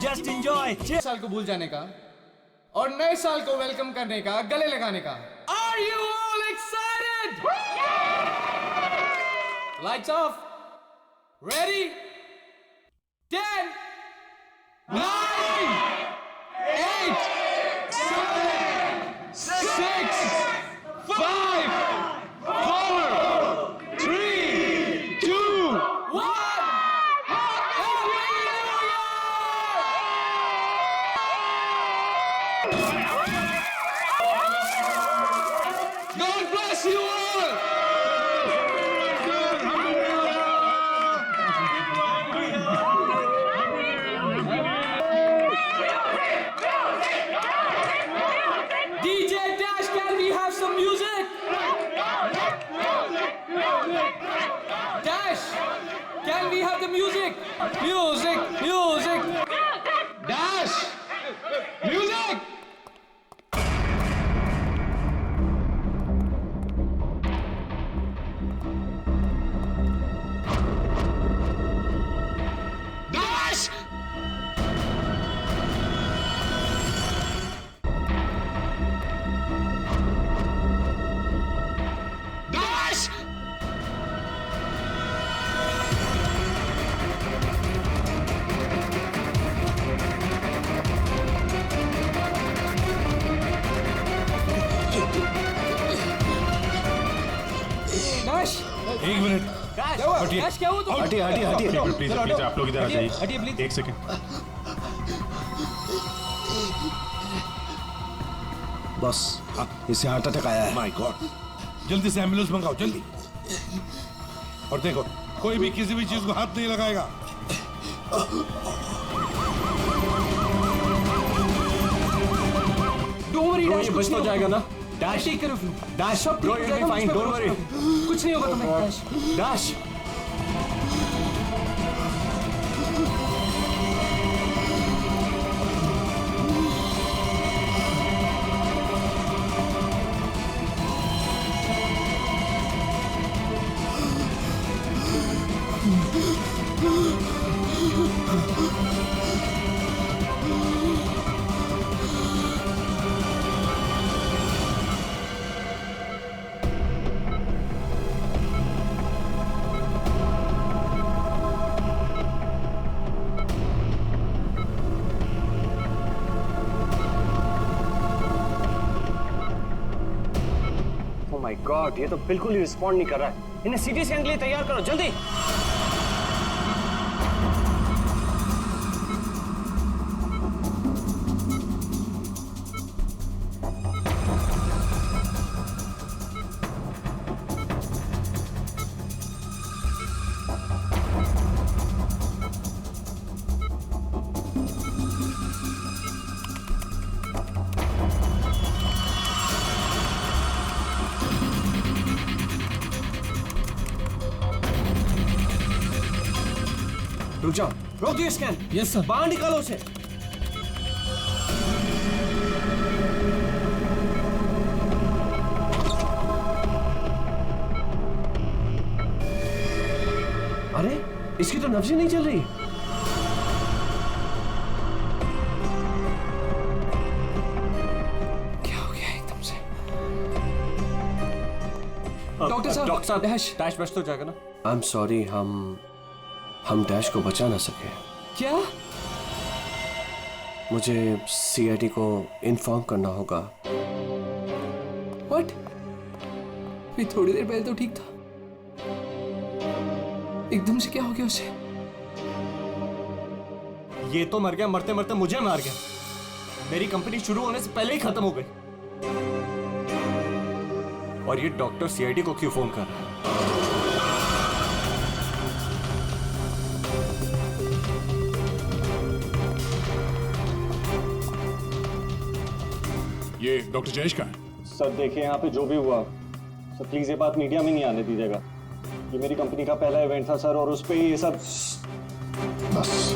Just enjoy. साल को भूल जाने का और नए साल को वेलकम करने का, गले लगाने का। Are you all excited? Lights off, ready, 10, 9, 8, 7, 6, 5, 4, 3, 2, 1. God bless you all! DJ Dash, can we have some music? Dash, can we have the music? Music, music. Dash, music. Dash! Dash! Dash! एक minute. हटिए। Dash, क्या हुआ तुम? हटिए हटिए हटिए please please आप लोग इधर आ हटिए जाइए। प्लीज। एक सेकंड। बस इसे हार्ट अटैक आया है। माय गॉड, जल्दी से एम्बुलेंस मंगाओ जल्दी। और देखो कोई भी किसी भी चीज को हाथ नहीं लगाएगा। Don't worry, Dash, ये कुछ बच तो नहीं जाएगा होगा। ना? Dash, take care of you. Dash, सब bro, ठीक हो you'll be जाएगा, fine, मुझ पे don't भरोसा worry. करो। कुछ नहीं होगा तुम्हें, Dash. Dash, oh my God, ये तो बिल्कुल ही रिस्पॉन्ड नहीं कर रहा है। इन्हें सीटी स्कैन के लिए तैयार करो जल्दी। रुक जाओ, रोक दिए स्कैन। Yes, sir. बाहर निकालो उसे। अरे इसकी तो नब्ज ही नहीं चल रही। क्या हो गया एकदम से? डॉक्टर साहब, डैश बच तो जाएगा ना? आई एम सॉरी, हम डैश को बचा ना सके। क्या? मुझे सीआईडी को इन्फॉर्म करना होगा। What? ये थोड़ी देर पहले तो ठीक था, एकदम से क्या हो गया उसे? ये तो मर गया, मरते मरते मुझे मार गया। मेरी कंपनी शुरू होने से पहले ही खत्म हो गई। और ये डॉक्टर सीआईडी को क्यों फोन कर रहा है? ये डॉक्टर जयेश का है। सर देखिए, यहाँ पे जो भी हुआ सर, प्लीज ये बात मीडिया में नहीं आने दीजिएगा। ये मेरी कंपनी का पहला इवेंट था सर, और उस पे ये सब। बस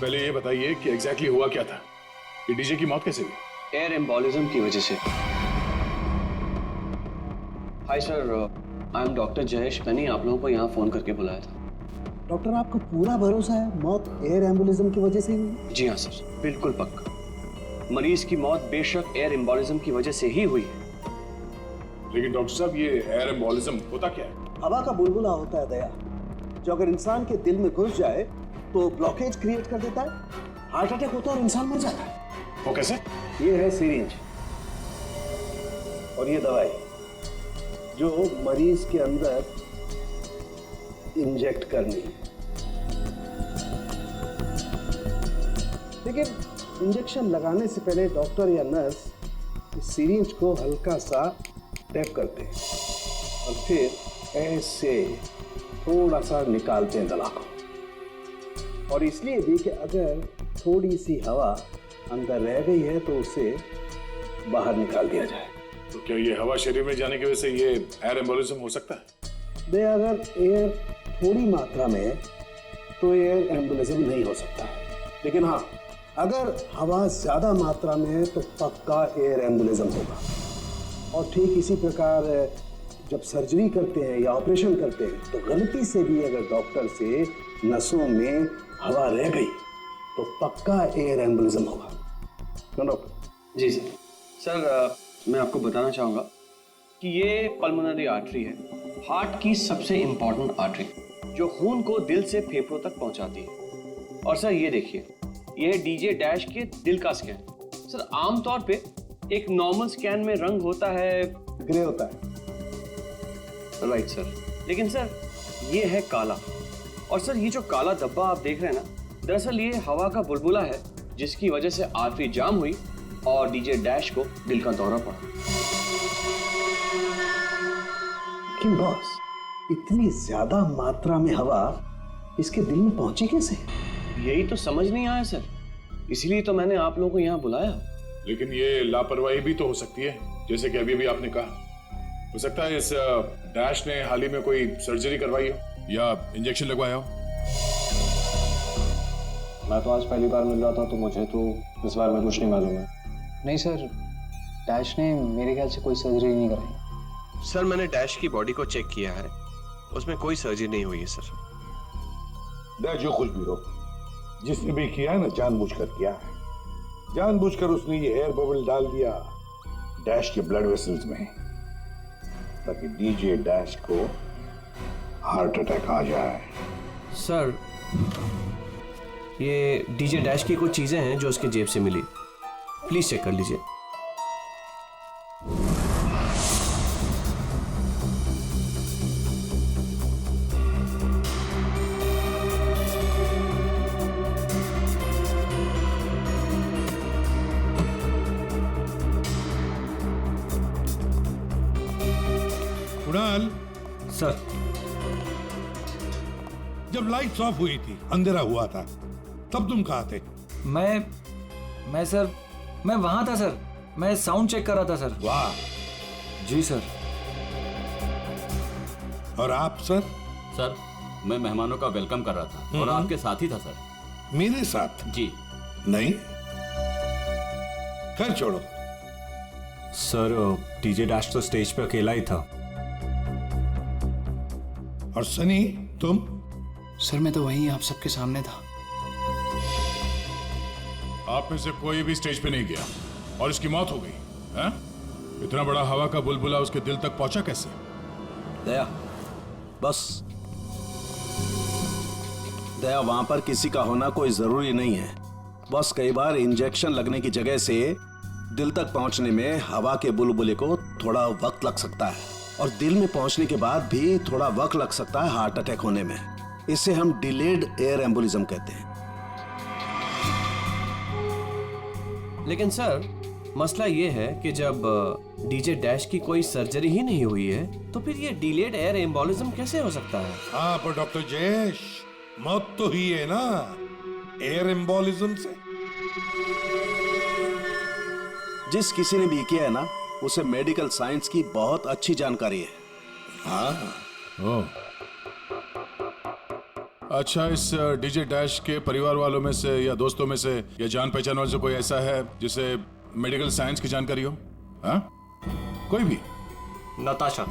पहले ये बताइए कि एग्जैक्टली हुआ क्या था? ये डीजे की मौत कैसे हुई? एयर एम्बोलिज्म की वजह से। Hi sir, I am doctor Jayesh. मैंने आप लोगों को यहाँ फोन करके बुलाया था। डॉक्टर आपको पूरा भरोसा है मौत एयर एम्बुलिज्म की वजह से हुई? जी हाँ सर, बिल्कुल पक्का। मरीज की मौत बेशक एयर एम्बोलिज्म की वजह से ही हुई है। लेकिन डॉक्टर साहब, ये एयर एम्बोलिज्म होता क्या है? हवा का बुलबुला होता है दया, जो अगर इंसान के दिल में घुस जाए तो ब्लॉकेज क्रिएट कर देता है, हार्ट अटैक होता है और इंसान मर जाता है। वो कैसे? ये है सिरिंज और ये दवाई जो मरीज के अंदर इंजेक्ट करनी है। लेकिन इंजेक्शन लगाने से पहले डॉक्टर या नर्स इस सिरिंज को हल्का सा टैप करते हैं और फिर ऐसे थोड़ा सा निकालते हैं दवा को। और इसलिए भी कि अगर थोड़ी सी हवा अंदर रह गई है तो उसे बाहर निकाल दिया जाए। तो क्या ये हवा शरीर में जाने की वजह से ये एयर एम्बोलिज्म हो सकता है? अगर एयर थोड़ी मात्रा में है तो एयर एम्बुलिज्म नहीं हो सकता है, लेकिन हाँ अगर हवा ज्यादा मात्रा में है तो पक्का एयर एम्बुलिज्म होगा। और ठीक इसी प्रकार जब सर्जरी करते हैं या ऑपरेशन करते हैं तो गलती से भी अगर डॉक्टर से नसों में हवा रह गई तो पक्का एयर एम्बुलिज्म होगा। क्यों डॉक्टर? जी सर। सर मैं आपको बताना चाहूँगा कि ये पल्मोनरी आर्टरी है, हार्ट की सबसे इम्पॉर्टेंट आर्टरी जो खून को दिल से फेफड़ों तक पहुंचाती है। और सर ये देखिए, ये है डीजे डैश के दिल का स्कैन। सर आमतौर पे एक नॉर्मल स्कैन में रंग होता है, ग्रे होता है। राइट सर, लेकिन सर ये है काला। और सर ये जो काला धब्बा आप देख रहे हैं ना, दरअसल ये हवा का बुलबुला है जिसकी वजह से आर्टरी जाम हुई और डीजे डैश को दिल का दौरा पड़ा। लेकिन बॉस, इतनी ज्यादा मात्रा में हवा इसके दिल में पहुंची कैसे? यही तो समझ नहीं आया सर, इसलिए तो मैंने आप लोगों को यहाँ बुलाया। लेकिन ये लापरवाही भी तो हो सकती है, जैसे कि अभी भी आपने कहा। हो सकता है इस डैश ने हाल ही में कोई सर्जरी करवाई हो या इंजेक्शन लगवाया हो। मैं तो आज पहली बार मिल रहा था तो मुझे तो इस बारे में कुछ नहीं मालूम है। नहीं सर, डैश ने मेरे ख्याल से कोई सर्जरी नहीं कराई। सर मैंने डैश की बॉडी को चेक किया है, उसमें कोई सर्जरी नहीं हुई है सर। डैश जो कुछ भी हो, जिसने भी किया है ना जानबूझकर किया है। जानबूझकर उसने ये एयर बबल डाल दिया डैश के ब्लड वेसल्स में ताकि डीजे डैश को हार्ट अटैक आ जाए। सर ये डीजे डैश की कुछ चीजें हैं जो उसके जेब से मिली, प्लीज चेक कर लीजिए। कुणाल, सर जब लाइट्स ऑफ हुई थी, अंधेरा हुआ था, तब तुम कहाँ थे? मैं सर, मैं वहां था सर, मैं साउंड चेक कर रहा था सर। वाह। जी सर। और आप सर? सर मैं मेहमानों का वेलकम कर रहा था और आपके साथ ही था सर। मेरे साथ? जी नहीं, खैर छोड़ो। सर डीजे डैश तो स्टेज पे अकेला ही था। और सनी तुम? सर मैं तो वहीं आप सबके सामने था। आप में से कोई भी स्टेज पे नहीं गया और इसकी मौत हो गई है? इतना बड़ा हवा का बुलबुला उसके दिल तक पहुंचा कैसे? दया, बस दया, वहां पर किसी का होना कोई जरूरी नहीं है। बस कई बार इंजेक्शन लगने की जगह से दिल तक पहुंचने में हवा के बुलबुले को थोड़ा वक्त लग सकता है और दिल में पहुंचने के बाद भी थोड़ा वक्त लग सकता है हार्ट अटैक होने में। इसे हम डिलेड एयर एम्बुलिज्म कहते हैं। लेकिन सर मसला ये है कि जब डीजे डैश की कोई सर्जरी ही नहीं हुई है तो फिर ये डिलेड एयर एम्बोलिज्म कैसे हो सकता है? हाँ पर डॉक्टर जयेश, मौत तो हुई है ना एयर एम्बोलिज्म से। जिस किसी ने भी किया है ना, उसे मेडिकल साइंस की बहुत अच्छी जानकारी है। हाँ। ओह। अच्छा, इस डीजे डैश के परिवार वालों में से या दोस्तों में से या जान पहचान वाले से कोई ऐसा है जिसे मेडिकल साइंस की जानकारी हो? हाँ? कोई भी? नताशा।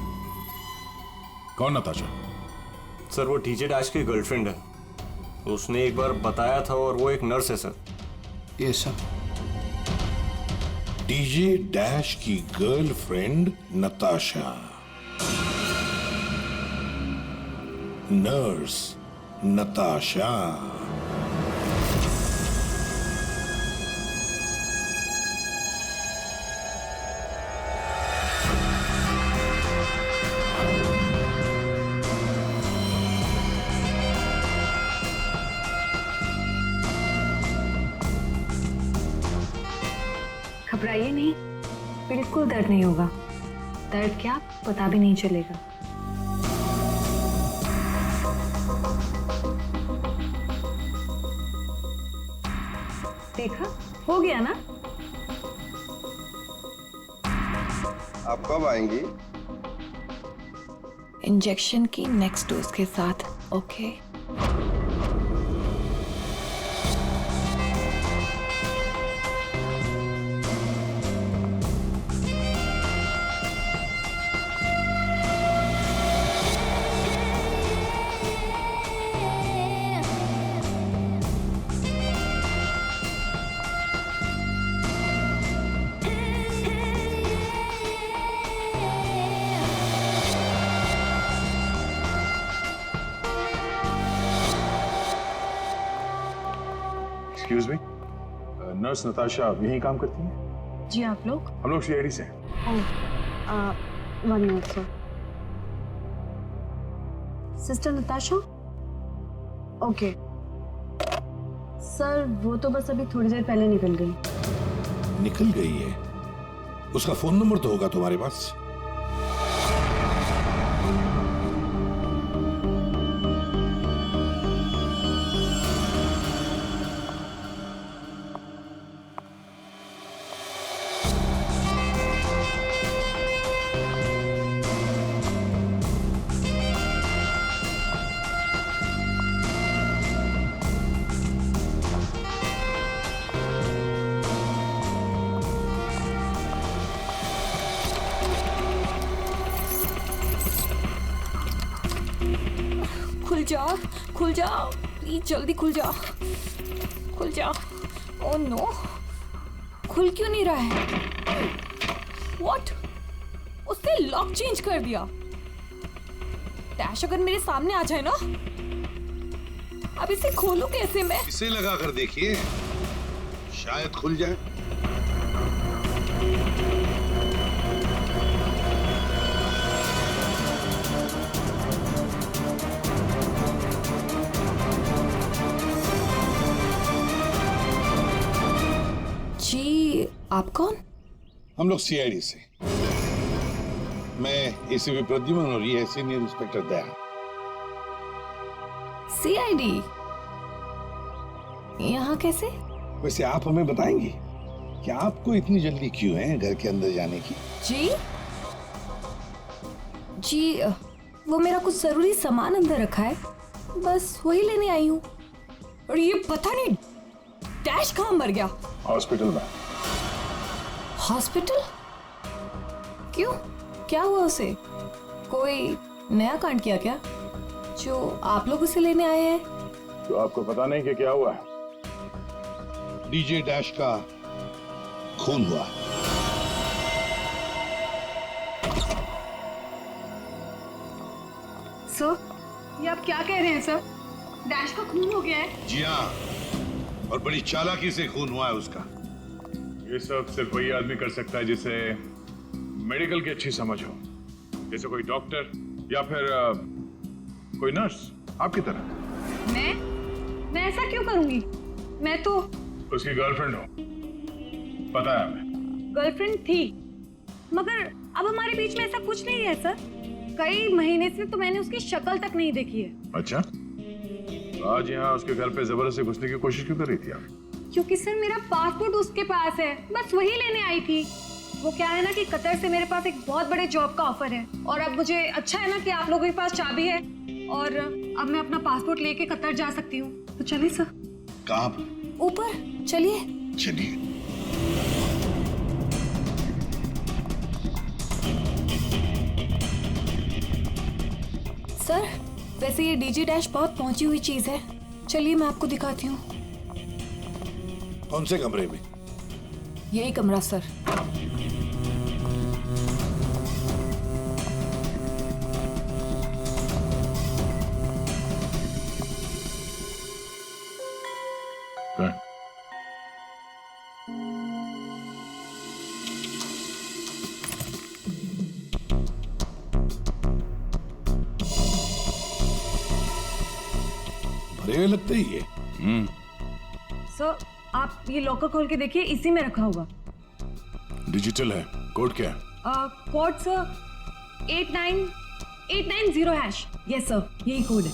कौन नताशा? सर वो डीजे डैश की गर्लफ्रेंड है, उसने एक बार बताया था और वो एक नर्स है सर। ये सर डीजे डैश की गर्लफ्रेंड नताशा, नर्स नताशा। घबराइए नहीं, बिल्कुल दर्द नहीं होगा। दर्द क्या, पता भी नहीं चलेगा। देखा, हो गया ना। आप कब आएंगी? इंजेक्शन की नेक्स्ट डोज के साथ। Okay. Excuse me, nurse Natasha यहीं काम करती है? जी, आप लोग? हम लोग सीआईडी से हैं। One minute sir. Sister Natasha? Okay sir, वो तो बस अभी थोड़ी देर पहले निकल गई। निकल गई है? उसका फोन नंबर तो होगा तुम्हारे पास? खुल जाओ प्लीज, जल्दी खुल जाओ, खुल जाओ। ओह नो, खुल क्यों नहीं रहा है? व्हाट? उसने लॉक चेंज कर दिया। डैश अगर मेरे सामने आ जाए ना, अब इसे खोलूं कैसे मैं? इसे लगा कर देखिए, शायद खुल जाए। जी, आप कौन? हम लोग सीआईडी से। मैं एसीपी प्रद्युमन और ये है सीनियर इंस्पेक्टर दया। सीआईडी यहाँ कैसे? वैसे आप हमें बताएंगी कि आपको इतनी जल्दी क्यों है घर के अंदर जाने की? जी, वो मेरा कुछ जरूरी सामान अंदर रखा है, बस वही लेने आई हूँ। और ये पता नहीं डैश कहाँ मर गया? हॉस्पिटल में। हॉस्पिटल? क्यों, क्या हुआ उसे? कोई नया कांड किया क्या जो आप लोग उसे लेने आए हैं? तो आपको पता नहीं कि क्या हुआ है? डीजे डैश का खून हुआ। सर, ये आप क्या कह रहे हैं सर? डैश का खून हो गया है? जी हाँ, और बड़ी चालाकी से खून हुआ है उसका। ये सब सिर्फ वही आदमी कर सकता है जिसे मेडिकल की अच्छी समझ हो, जैसे कोई डॉक्टर या फिर कोई नर्स आपकी तरह। मैं ऐसा क्यों करूंगी? मैं तो उसकी गर्लफ्रेंड हो, पता है हमें। गर्लफ्रेंड थी, मगर अब हमारे बीच में ऐसा कुछ नहीं है सर। कई महीने से तो मैंने उसकी शक्ल तक नहीं देखी है। अच्छा, तो आज यहाँ उसके घर पे जबरदस्ती घुसने की कोशिश क्यों कर रही थी आप? क्योंकि सर मेरा पासपोर्ट उसके पास है, बस वही लेने आई थी। वो क्या है ना कि कतर से मेरे पास एक बहुत बड़े जॉब का ऑफर है, और अब मुझे अच्छा है ना कि आप लोगों के पास चाबी है, और अब मैं अपना पासपोर्ट लेके कतर जा सकती हूँ। तो चलिए सर। कहाँ? ऊपर चलिए। चलिए। सर, वैसे ये डीजी डैश बहुत पहुंची हुई चीज है, चलिए मैं आपको दिखाती हूँ। कौन से कमरे में? यही कमरा सर। भरे हुए लगते ही ये। सर आप ये लॉकर खोल के देखिए, इसी में रखा होगा। डिजिटल है, कोड क्या है? Code sir 89890#। यस सर, यही कोड है।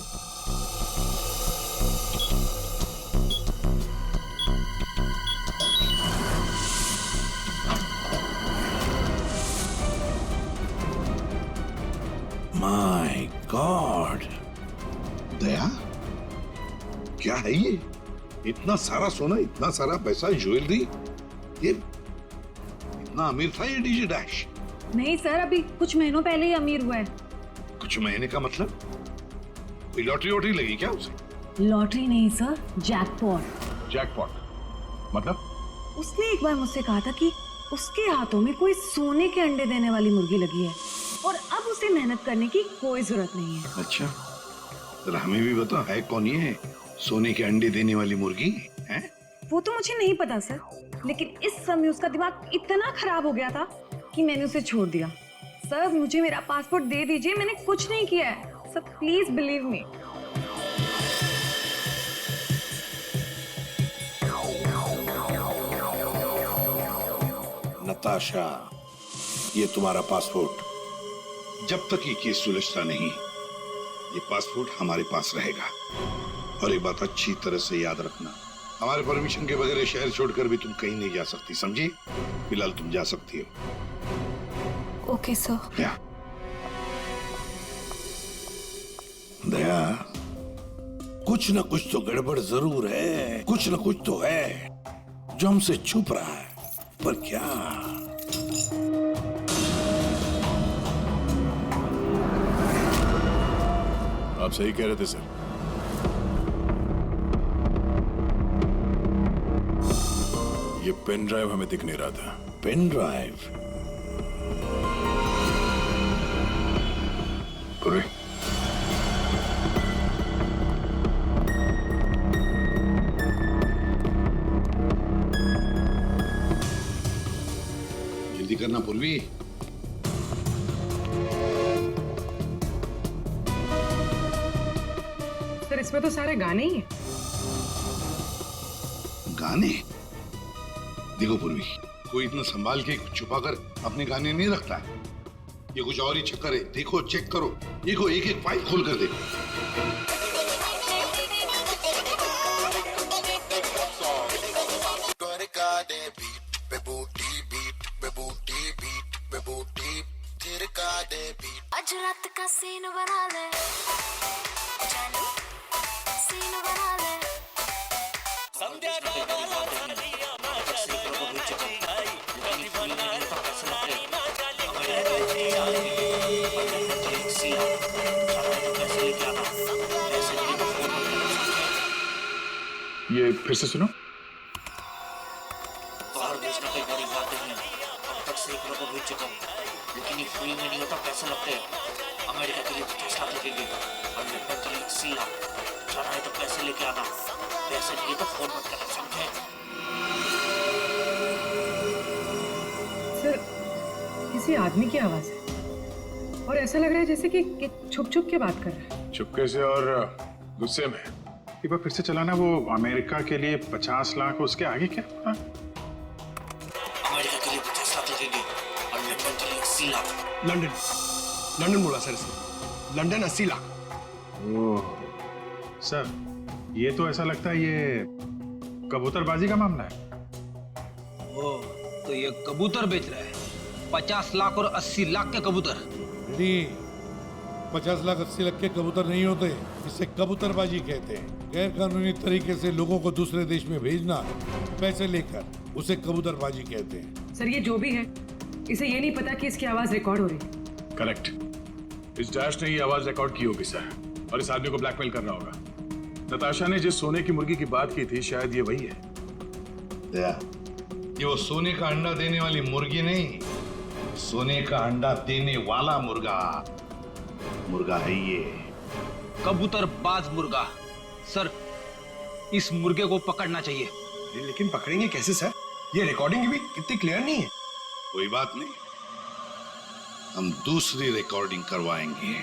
माय गॉड, दया क्या है ये? इतना सारा सोना, इतना सारा पैसा, ज्वेलरी, ये इतना अमीर था ये डीजे डैश? नहीं सर, अभी कुछ महीनों पहले ही अमीर हुआ है। कुछ महीने का मतलब? कोई लॉटरी वॉटरी लगी क्या उसे? लॉटरी नहीं सर, जैकपॉट। जैकपॉट मतलब? उसने एक बार मुझसे कहा था कि उसके हाथों में कोई सोने के अंडे देने वाली मुर्गी लगी है और अब उसे मेहनत करने की कोई जरूरत नहीं है। अच्छा, जरा हमें भी बता, है कौन ये सोने के अंडे देने वाली मुर्गी है? वो तो मुझे नहीं पता सर, लेकिन इस समय उसका दिमाग इतना खराब हो गया था कि मैंने उसे छोड़ दिया। सर मुझे मेरा पासपोर्ट दे दीजिए, मैंने कुछ नहीं किया है sir, please believe me. Natasha, ये तुम्हारा पासपोर्ट, जब तक ये केस सुलझता नहीं, ये पासपोर्ट हमारे पास रहेगा। और एक बात अच्छी तरह से याद रखना, हमारे परमिशन के बगैर शहर छोड़कर भी तुम कहीं नहीं जा सकती, समझी? फिलहाल तुम जा सकती हो। Okay sir. क्या दया, कुछ ना कुछ तो गड़बड़ जरूर है, कुछ ना कुछ तो है जो हमसे छुप रहा है, पर क्या? आप सही कह रहे थे सर। ये पेन ड्राइव हमें दिख नहीं रहा था। Pen drive? अरे जल्दी करना पूर्वी। सर इसमें तो सारे गाने ही हैं। गाने? देखो पूर्वी, कोई इतना संभाल के छुपाकर अपने गाने नहीं रखता है। ये कुछ और ही चक्कर है। देखो, चेक करो, देखो, एक एक फाइल खोल कर देखो। आज रात का सीन बना ले, जानू सीन बना ले। ये फिर से सुनो। बाहर देश में कई बड़ी बातें हैं, अब तक सैकड़ों को भेज चुका हूँ, लेकिन ये फ्री में नहीं होता, पैसे लगते हैं। अमेरिका के लिए 50 लाख लगेंगे और लंदन के लिए 80 लाख। जाना है तो पैसे लेके आना, पैसे नहीं तो फोन मत करना, समझे? सर किसी आदमी की आवाज है और ऐसा लग रहा है जैसे कि छुप छुप के बात कर रहा है। चुपके से और गुस्से में। एक बार फिर से चलाना। वो अमेरिका के लिए 50 लाख, उसके आगे क्या? अमेरिका के लिए 50 लाख लगेंगे और लंदन के लिए 80 लाख। लंदन बोला सर इसने, लंदन 80 लाख। ओह सर, ये तो ऐसा लगता है ये कबूतरबाजी का मामला है। ओह, तो ये कबूतर बेच रहा है, 50 लाख और 80 लाख के कबूतर। 50 लाख 80 लाख के कबूतर नहीं होते, इसे कबूतरबाजी कहते हैं। गैर कानूनी तरीके से लोगों को दूसरे देश में भेजना पैसे लेकर, उसे कबूतरबाजी कहते हैं। सर ये जो भी है, इसे ये नहीं पता कि इसकी आवाज रिकॉर्ड हो रही है। करेक्ट, इस डैश ने ये आवाज रिकॉर्ड की होगी सर। और इस आदमी को ब्लैकमेल कर रहा होगा। नताशा ने जिस सोने की मुर्गी की बात की थी शायद ये वही है। दया, ये वो सोने का अंडा देने वाली मुर्गी नहीं, सोने का अंडा देने वाला मुर्गा है ये। कबूतरबाज मुर्गा। सर, इस मुर्गे को पकड़ना चाहिए। लेकिन पकड़ेंगे कैसे सर? ये रिकॉर्डिंग भी कितनी क्लियर नहीं है। कोई बात नहीं, हम दूसरी रिकॉर्डिंग करवाएंगे।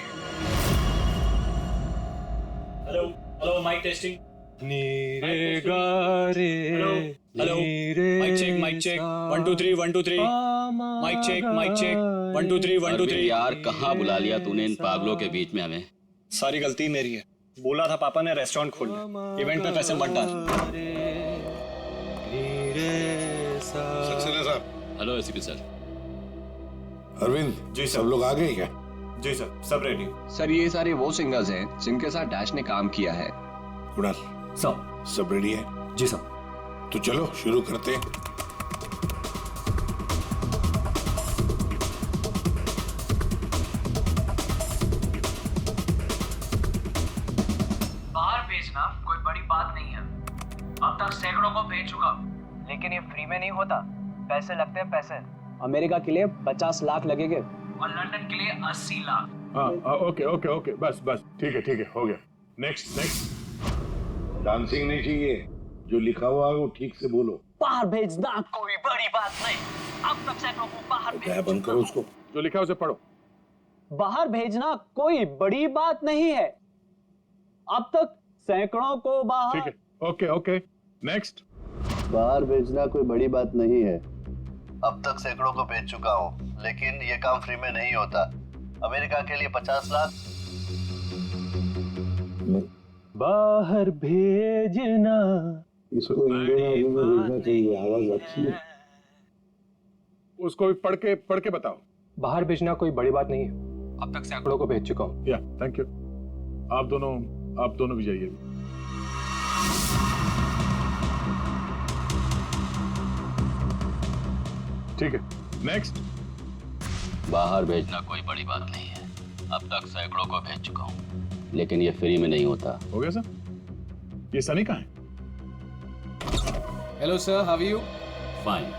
Hello hello, mic testing. नीरे गारे, hello, mic check 1 2 3 1 2 3, mic check 1 2 3 1 2 3। यार कहाँ बुला लिया तूने इन पागलों के बीच में हमें? सारी गलती मेरी है। बोला था पापा ने रेस्टोरेंट खोलना, इवेंट पे पैसे मत डाल। सक्सेना साहब। Hello ACP sir. Arvind ji सब लोग आ गए क्या? जी सर, सब रेडी। सर ये सारे वो सिंगर्स हैं जिनके साथ डैश ने काम किया है। कुणाल सब रेडी है? जी सर। तो चलो शुरू करते हैं। बाहर भेजना कोई बड़ी बात नहीं है। अब तक सैकड़ों को भेज चुका, लेकिन ये फ्री में नहीं होता, पैसे लगते हैं पैसे। अमेरिका के लिए 50 लाख लगेंगे और लंदन के लिए 80 लाख। हाँ ओके, बस ठीक है, हो गया। नेक्स्ट। डांसिंग नहीं चाहिए, जो लिखा हुआ है वो ठीक से बोलो। बाहर भेजना कोई बड़ी बात नहीं। अब तक सैकड़ों को बाहर क्या बंद करो उसको। जो लिखा है उसे पढ़ो। बाहर भेजना कोई बड़ी बात नहीं है। अब तक सैकड़ों को बाहर। ठीक है, ओके। नेक्स्ट। बाहर भेजना कोई बड़ी बात नहीं है। अब तक सैकड़ों को भेज चुका हूँ, लेकिन ये काम फ्री में नहीं होता। अमेरिका के लिए 50 लाख। बाहर भेजना। इसको इंडियन में भेजना चाहिए, आवाज अच्छी है। उसको भी पढ़ के बताओ। बाहर भेजना कोई बड़ी बात नहीं है। अब तक सैकड़ों को भेज चुका हूँ। या थैंक यू। आप दोनों भी जाइए। ठीक है, नेक्स्ट। बाहर भेजना कोई बड़ी बात नहीं है। अब तक सैकड़ों को भेज चुका हूँ, लेकिन ये फ्री में नहीं होता। हो गया सर। ये सनी कहाँ है? Hello sir, how are you? Fine.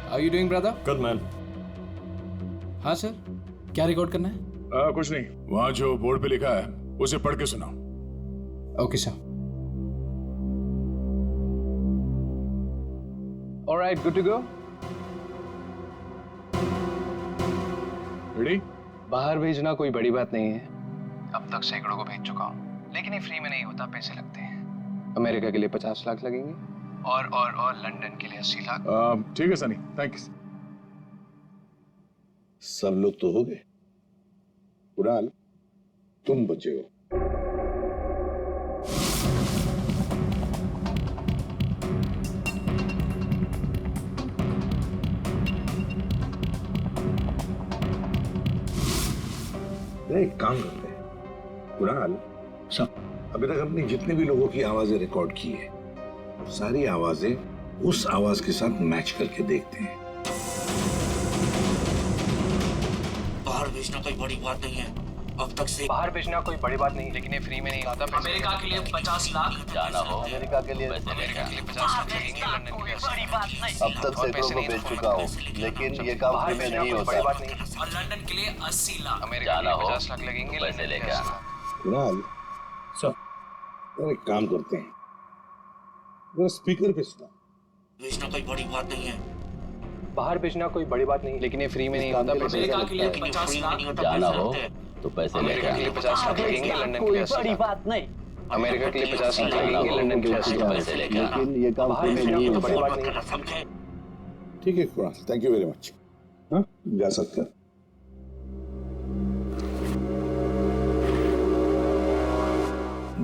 How you doing brother? Good man. हाँ सर, क्या रिकॉर्ड करना है? कुछ नहीं, वहाँ जो बोर्ड पे लिखा है उसे पढ़ के सुनाओ। Okay sir. Alright, good to go. Ready? बाहर भेजना कोई बड़ी बात नहीं है। अब तक सैकड़ों को भेज चुका हूँ, लेकिन ये फ्री में नहीं होता, पैसे लगते हैं। अमेरिका के लिए 50 लाख लगेंगे और लंदन के लिए 80 लाख। ठीक है सनी, थैंक्स। सब लोग तो हो गए। कुणाल, तुम बचे हो। एक काम करते हैं कुणाल, अभी तक हमने जितने भी लोगों की आवाजें रिकॉर्ड की है, सारी आवाजें उस आवाज के साथ मैच करके देखते हैं। बाहर भेजना कोई बड़ी बात नहीं है। अब तक से बाहर भेजना कोई बड़ी बात नहीं, लेकिन ये फ्री में नहीं होता। अमेरिका के लिए 50 लाख। जाना हो अमेरिका के लिए 50 लाख लगेंगे, लंदन के लिए 80 लाख। अब तक सैकड़ों को भेज चुका हूँ, लेकिन ये काम फ्री में नहीं होता। और लंदन के लिए 80 लाख। अमेरिका के लिए 50 लाख लगेंगे, पैसे लेके आना। कुणाल, एक काम करते हैं, जरा स्पीकर पे सुना। भेजना कोई बड़ी बात नहीं है। बाहर भेजना कोई बड़ी बात नहीं, लेकिन ये फ्री में नहीं होता। अमेरिका के लिए 50 लाख। जाना हो तो पैसे लेके अमेरिका के लिए आना। 50 लाख लगेंगे, लंदन के लिए 80 लाख। बात नहीं। अमेरिका के लिए 50 लाख लगेंगे, लंदन के लिए 80 लाख। पैसे लेके आना। लेकिन ये काम बाहर फ्री में भेजना नहीं कोई होता। बड़ी बात नहीं। समझे? ठीक है Kunal, thank you very much. हाँ, जा सकते हैं।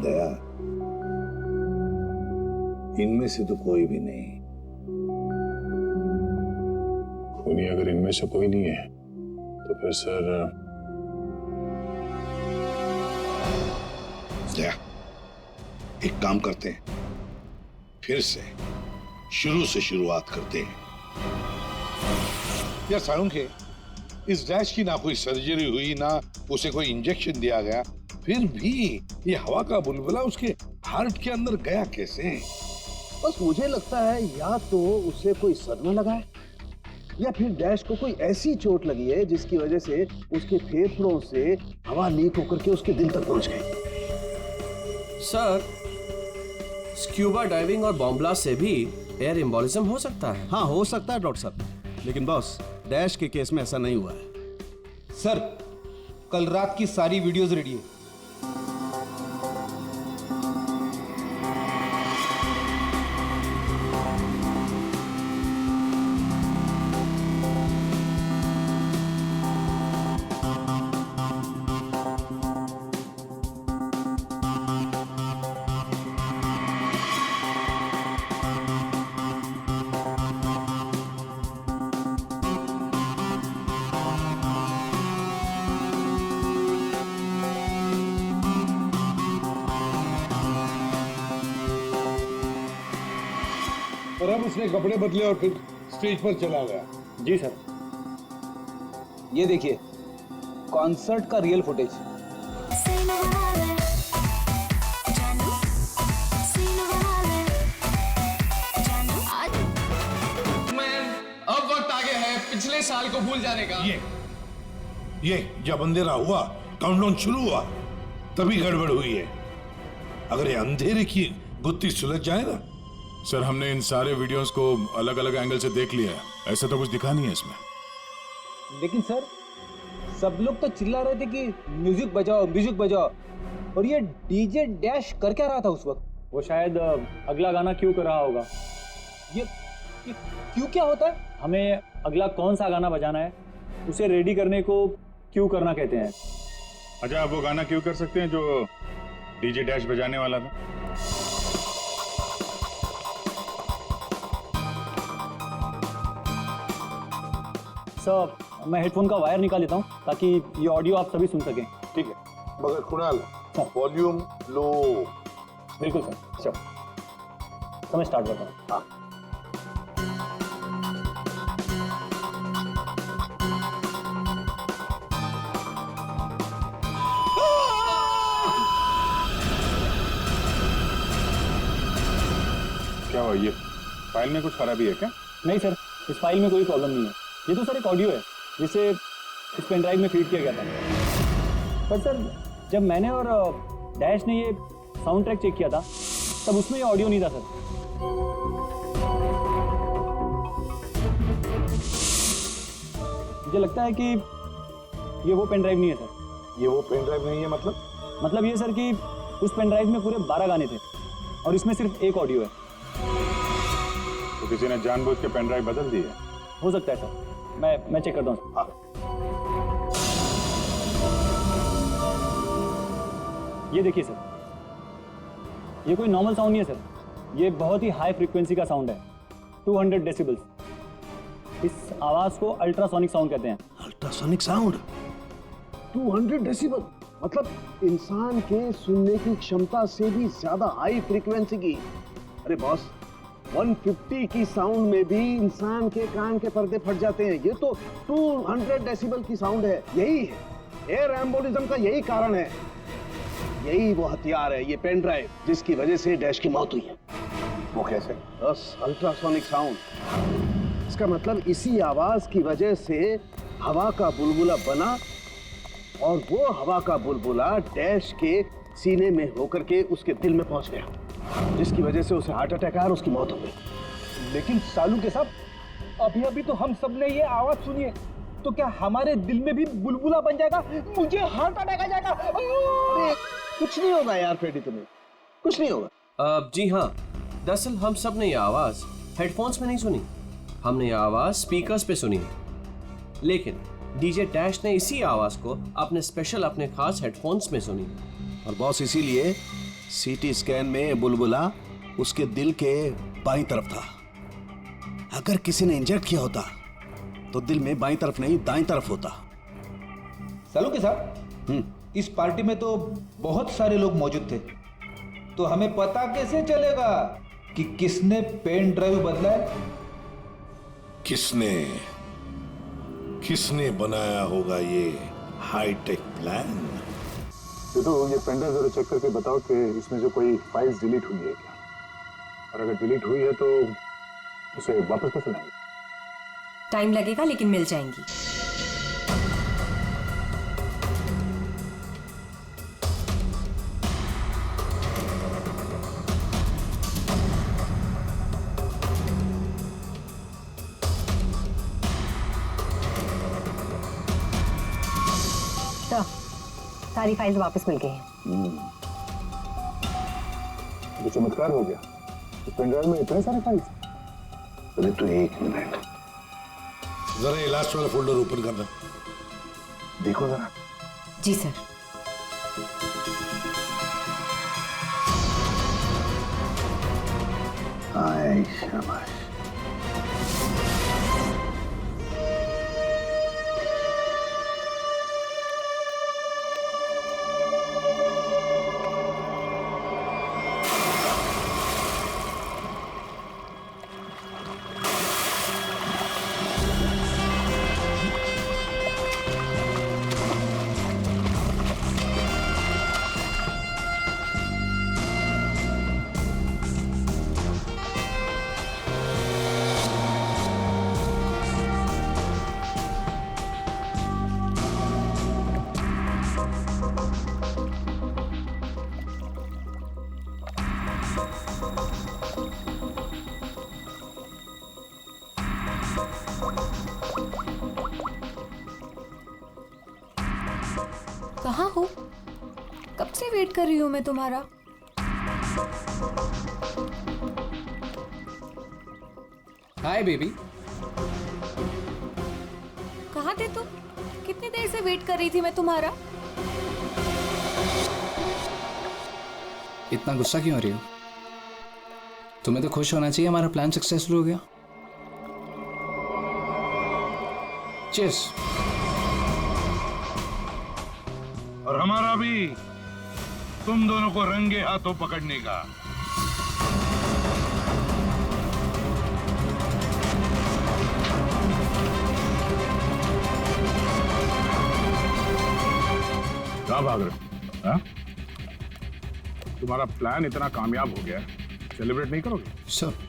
दया, इनमें से तो कोई भी नहीं। खूनी अगर इनमें से कोई नहीं है तो फिर सर दया, एक काम करते हैं, फिर से शुरू से शुरुआत करते हैं। यार सारुण के, इस डैश की ना कोई सर्जरी हुई, ना उसे कोई इंजेक्शन दिया गया, फिर भी ये हवा का बुलबुला उसके हार्ट के अंदर गया कैसे? बस मुझे लगता है या तो उसे कोई सदमा लगा है या फिर डैश को कोई ऐसी चोट लगी है जिसकी वजह से उसके फेफड़ों से हवा लीक होकर के उसके दिल तक पहुंच गई। सर, स्क्यूबा डाइविंग और बॉम्ब ब्लास्ट से भी एयर एम्बोलिज्म हो सकता है। हाँ, हो सकता है डॉक्टर साहब, लेकिन बॉस डैश के केस में ऐसा नहीं हुआ है। सर, कल रात की सारी वीडियोस रेडी है। और अब उसने कपड़े बदले और फिर स्टेज पर चला गया। जी सर। ये देखिए कॉन्सर्ट का रियल फुटेज। अब वक्त आ गया है पिछले साल को भूल जाने का। ये जब अंधेरा हुआ, काउंटडाउन शुरू हुआ, तभी गड़बड़ हुई है। अगर ये अंधेरे की गुत्थी सुलझ जाए ना। सर, हमने इन सारे वीडियोस को अलग अलग एंगल से देख लिया है, ऐसा तो कुछ दिखा नहीं है इसमें। लेकिन सर, सब लोग तो चिल्ला रहे थे कि म्यूजिक बजाओ म्यूजिक बजाओ, और ये डीजे डैश कर क्या रहा था उस वक्त? वो शायद अगला गाना क्यों कर रहा होगा। ये क्यों क्या होता है? हमें अगला कौन सा गाना बजाना है उसे रेडी करने को क्यों करना कहते हैं। अच्छा, आप वो गाना क्यों कर सकते हैं जो डीजे डैश बजाने वाला था? सर, मैं हेडफोन का वायर निकाल लेता हूँ ताकि ये ऑडियो आप सभी सुन सकें। ठीक है, मगर कुणाल वॉल्यूम लो। बिल्कुल सर। चलो, तो मैं स्टार्ट करता हूँ। हाँ। क्या हुआ? ये फाइल में कुछ खराबी है क्या? नहीं सर, इस फाइल में कोई प्रॉब्लम नहीं है। ये तो सर एक ऑडियो है जिसे इस पेन ड्राइव में फीड किया गया था। पर सर, जब मैंने और डैश ने ये साउंड ट्रैक चेक किया था तब उसमें ये ऑडियो नहीं था सर। मुझे लगता है कि ये वो पेन ड्राइव नहीं है सर। ये वो पेन ड्राइव नहीं है मतलब ये सर कि उस पेन ड्राइव में पूरे 12 गाने थे और इसमें सिर्फ एक ऑडियो है। तो किसी ने जानबूझ के पेन ड्राइव बदल दी है? हो सकता है सर, मैं चेक करता हूँ। ये देखिए सर, ये कोई नॉर्मल साउंड नहीं है सर, ये बहुत ही हाई फ्रीक्वेंसी का साउंड है, 200 डेसिबल्स। इस आवाज को अल्ट्रासोनिक साउंड कहते हैं। अल्ट्रासोनिक साउंड 200 डेसिबल, मतलब इंसान के सुनने की क्षमता से भी ज्यादा हाई फ्रीक्वेंसी की। अरे बॉस, 150 की साउंड में भी इंसान के कान के पर्दे फट जाते हैं, ये तो 200 डेसिबल की साउंड है। यही है एयर एम्बोलिज्म का, यही कारण है, यही वो हथियार है, ये पेन ड्राइव जिसकी वजह से डैश की मौत हुई है। वो कैसे? बस अल्ट्रासोनिक साउंड, इसका मतलब इसी आवाज की वजह से हवा का बुलबुला बना और वो हवा का बुलबुला डैश के सीने में होकर के उसके दिल में पहुंच गया, जिसकी वजह से उसे हार्ट अटैक आया और उसकी मौत हो गई। लेकिन सालू के साहब, अभी अभी तो हम सब ने ये आवाज सुनी है, तो क्या हमारे दिल में भी बुलबुला बन जाएगा? मुझे हार्ट अटैक आ जाएगा। अरे कुछ नहीं होगा यार फ्रेडी, तुम्हें कुछ नहीं होगा। जी हाँ, दरअसल हम सब ने ये आवाज हेडफोन्स में नहीं सुनी, हमने ये आवाज स्पीकर्स पे सुनी है। लेकिन डीजे डैश ने इसी आवाज को अपने खास हेडफोन्स में सुनी। और बॉस, इसीलिए सीटी स्कैन में बुलबुला उसके दिल के बाईं तरफ था। अगर किसी ने इंजेक्ट किया होता तो दिल में बाईं तरफ नहीं दाईं तरफ होता। सालू के साहब, इस पार्टी में तो बहुत सारे लोग मौजूद थे, तो हमें पता कैसे चलेगा कि किसने पेन ड्राइव बदला है? किसने बनाया होगा ये हाईटेक प्लान? तो ये पेंड्राइव जरा चेक करके बताओ कि इसमें जो कोई फाइल्स डिलीट हुई है क्या, और अगर डिलीट हुई है तो उसे वापस कैसे लाएंगे? टाइम लगेगा लेकिन मिल जाएंगी। सारी फाइल्स वापस मिल गई हैं। तो चमत्कार हो गया। इस पेनड्राइव में इतने सारे फाइल्स। अरे तो एक मिनट, जरा ये लास्ट वाला फोल्डर ओपन करना, देखो जरा। जी सर। आए शाबाश। कहाँ हो? कब से वेट कर रही हूँ मैं तुम्हारा। Hi baby. कहाँ थे तुम? कितनी देर से वेट कर रही थी मैं तुम्हारा। इतना गुस्सा क्यों हो रही हो? तुम्हें तो खुश होना चाहिए, हमारा प्लान सक्सेसफुल हो गया। चीयर्स। और हमारा भी तुम दोनों को रंगे हाथों पकड़ने का। कहाँ भाग रहे हो? हाँ? तुम्हारा प्लान इतना कामयाब हो गया, सेलिब्रेट नहीं करोगे? सर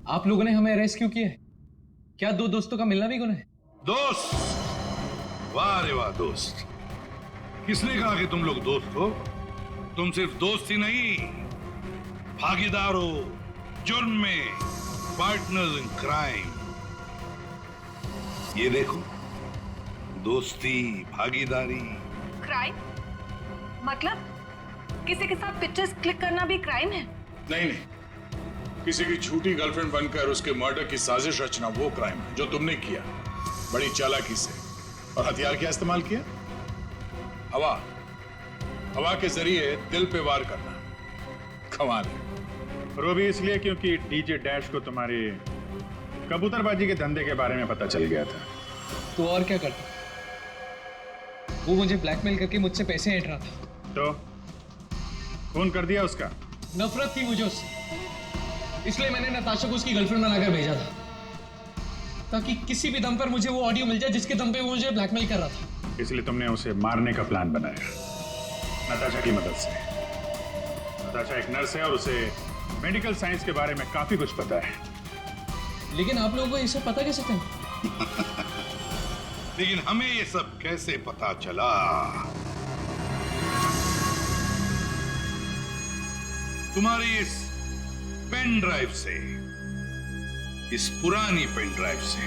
आप लोगों ने हमें अरेस्ट क्यों किया है? क्या दो दोस्तों का मिलना भी गुनाह है? दोस्त? वाह रे वाह दोस्त। किसने कहा कि तुम लोग दोस्त हो? तुम सिर्फ दोस्त ही नहीं, भागीदार हो जुर्म में, पार्टनर्स इन क्राइम। ये देखो, दोस्ती, भागीदारी। क्राइम? मतलब किसी के साथ पिक्चर्स क्लिक करना भी क्राइम है? नहीं नहीं, किसी की झूठी गर्लफ्रेंड बनकर उसके मर्डर की साजिश रचना वो क्राइम है जो तुमने किया, बड़ी चालाकी से। और हथियार क्या इस्तेमाल किया? हवा। हवा के जरिए दिल पे वार करना। कमाल है। और वो भी इसलिए क्योंकि डीजे डैश को तुम्हारी कबूतरबाजी के धंधे के बारे में पता चल गया था। तो और क्या करता? वो मुझे ब्लैकमेल करके मुझसे पैसे ऐंठ रहा था। तो खून कर दिया उसका? नफरत थी मुझे उससे, इसलिए मैंने नताशा को उसकी गर्लफ्रेंड बनाकर भेजा था, ताकि किसी भी दम पर मुझे वो ऑडियो मिल जाए जिसके दम पे वो मुझे ब्लैकमेल कर रहा था। इसलिए तुमने उसे मारने का प्लान बनाया नताशा की मदद से। नताशा एक नर्स है और उसे मेडिकल साइंस के बारे में काफी कुछ पता है। लेकिन आप लोगों को ये सब पता कैसे था? लेकिन हमें ये सब कैसे पता चला? तुम्हारी इस पेन ड्राइव से, इस पुरानी पेन ड्राइव से।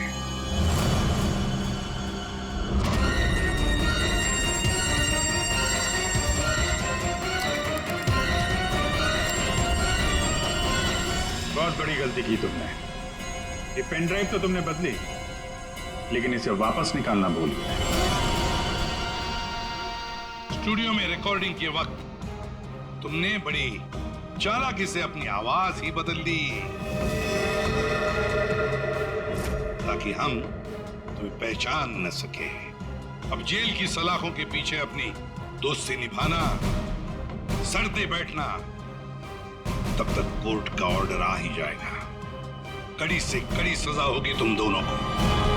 बहुत बड़ी गलती की तुमने। ये पेन ड्राइव तो तुमने बदली, लेकिन इसे वापस निकालना भूल गए। स्टूडियो में रिकॉर्डिंग के वक्त तुमने बड़ी चालाकी से अपनी आवाज ही बदल दी, ताकि हम तुम्हें पहचान न सके। अब जेल की सलाखों के पीछे अपनी दोस्ती निभाना सड़ते बैठना, तब तक कोर्ट का ऑर्डर आ ही जाएगा। कड़ी से कड़ी सजा होगी तुम दोनों को।